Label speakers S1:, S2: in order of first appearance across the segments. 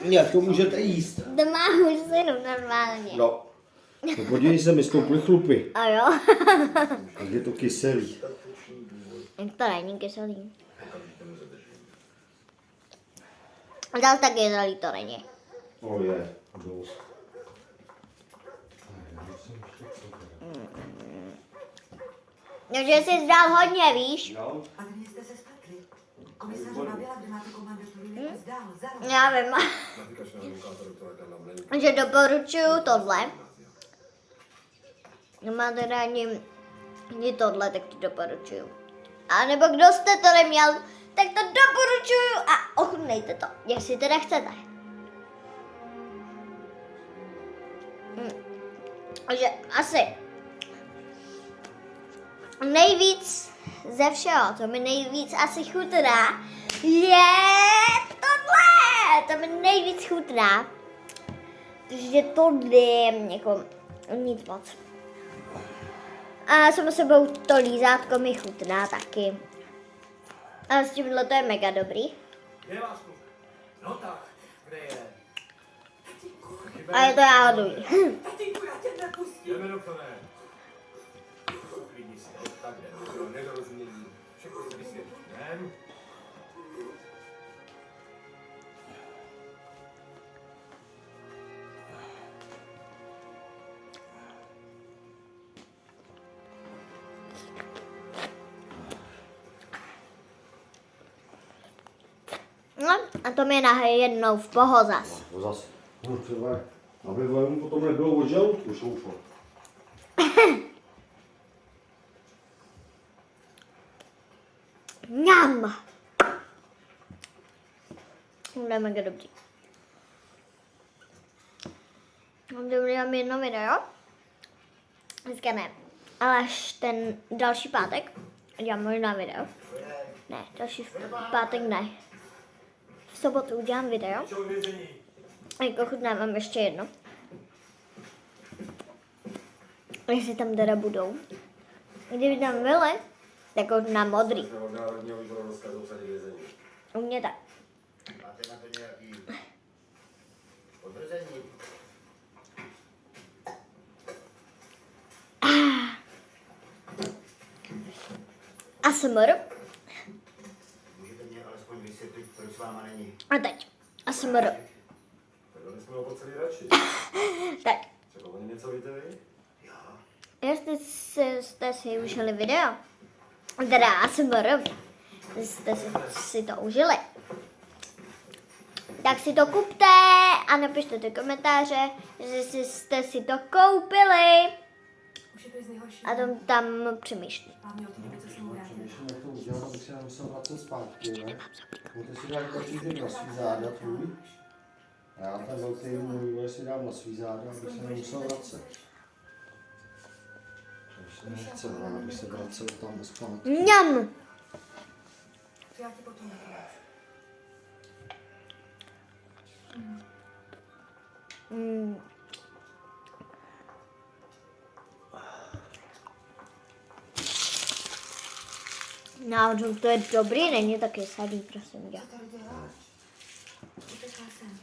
S1: Jak to můžete jíst?
S2: To mám už synu normálně.
S1: No. No podívej se, mi stouply chlupy.
S2: A jo.
S1: Tak je to kyselý.
S2: To není kyselý. Dal tak kyselý to není.
S1: O je, dost.
S2: Takže jsi dal hodně, víš?
S1: No.
S3: A kdy jste se spletli? Komisař bavila, kde máte komandaturu někde zdál, za
S2: Já vím. Že doporučuju tohle. Máte rádi tohle, tak to doporučuju. A nebo kdo jste to neměl, tak to doporučuju a ochutnejte to, jestli teda chcete. Takže asi nejvíc ze všeho, co mi nejvíc asi chutná, je tohle. To mi nejvíc chutná. Takže tohle je jako nic moc. A samo sebou to lízátko mi chutná taky. A s tímhle to je mega dobrý.
S4: Kde je váš kluk? No tak, kde je?
S2: A je to jáhodový.
S3: Tatínku, já tě nepustím.
S4: Jdeme, doktore. Uklidni se, tak jdeme. Nedorozumění. Všechno se vysvětlí. Jdem.
S2: No a to mi najednou v poho zas.
S1: No zas. No třeba, aby mu potom nebylo od žaludku, šoufo.
S2: Mňam. To je mega dobrý. Mám jedno video. Dneska ne. Ale až ten další pátek udělám možná video. Ne, další pátek ne. V sobotu udělám video. Jako chutnávám ještě jedno. Jestli tam teda budou. Kdyby tam byly, tak chutnám modrý. U mě tak.
S5: Máte na to nějaký potvrzení?
S2: ASMR.
S5: Můžete mě alespoň vysvětlit, proč s váma není?
S2: A teď. ASMR.
S4: Takhle bychom ho potřeli radši.
S2: Tak.
S4: Třeba oni něco víte vy?
S5: Jo.
S2: Jestli jste si užili video, teda ASMR, jste si to užili, tak si to kupte a napište do komentáře, že jste si to koupili
S3: Už je to z nejhorší.
S2: a tam přemýšlí.
S3: Hlavně o tom, co jsem mu vrátil.
S1: Přemýšlím, jak to udělat, abych se nemusel vracet zpátky, ne? Můžete si dát každý den na svý záda tvůj. A já ten velký můj si dám na svý záda, abych se nemusel vracet. To se nechce, ale abych se vracel tam bez památky.
S2: Mňam!
S3: To já ti potom nepomůžu.
S2: Mm. No, to je dobrý, není taky sadý, prosím tě.
S3: Co tady děláš? Utekla jsem.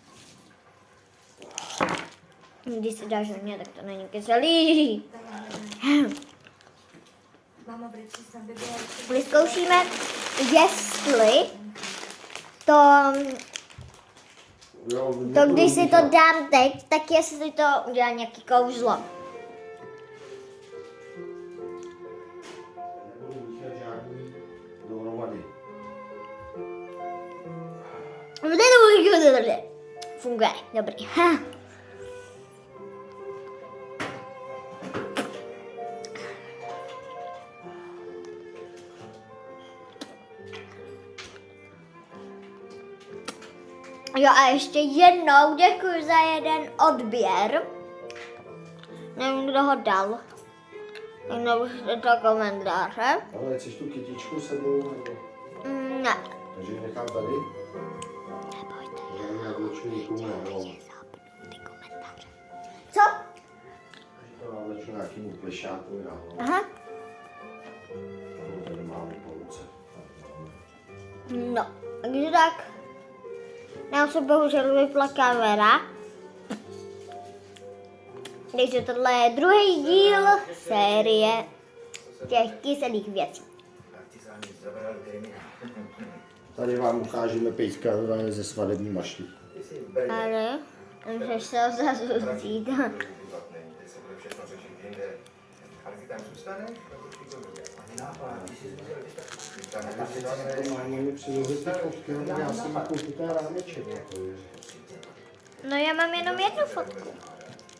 S2: Když si dáš hodně, tak to není kyselý.
S3: Máma brečí snad by byla...
S2: Vyzkoušíme, jestli to, když si to dám teď, tak jestli to udělá nějaký kouzlo.
S1: Nebudu míchat žádný dohromady.
S2: Funguje, dobrý. Jo a ještě jednou děkuji za jeden odběr. Nevím, kdo ho dal. Napište do komentáře.
S1: Ale chceš tu kytičku sebou? Nebo...
S2: Ne.
S1: Takže ji nechám tady.
S2: Nebojte.
S1: Já nějak vleču nikomu nehrám.
S2: Co?
S1: To mám vleču nějakému plešákovi na hlavu.
S2: Aha.
S1: To tady máme po ruce.
S2: No, takže tak. Nám se bohužel vypla kamera. Takže tohle je druhý díl série těch kyselých věcí.
S5: Partizáni zabrali témy.
S1: Tady vám ukážeme pejska ze svadební mašty.
S5: Jestli v
S2: Ale můžeš se ho zase vzít.
S5: Výborné, kde se bude všechno řešit jinde. Ale ty tam zůstaneš? Nebo ty to bude? Ani nápad, když jsi zmizel, když tak...
S1: Normálně mi přivезli ty fotky, ale já jsem jako ten rámeček.
S2: No já mám jenom jednu fotku.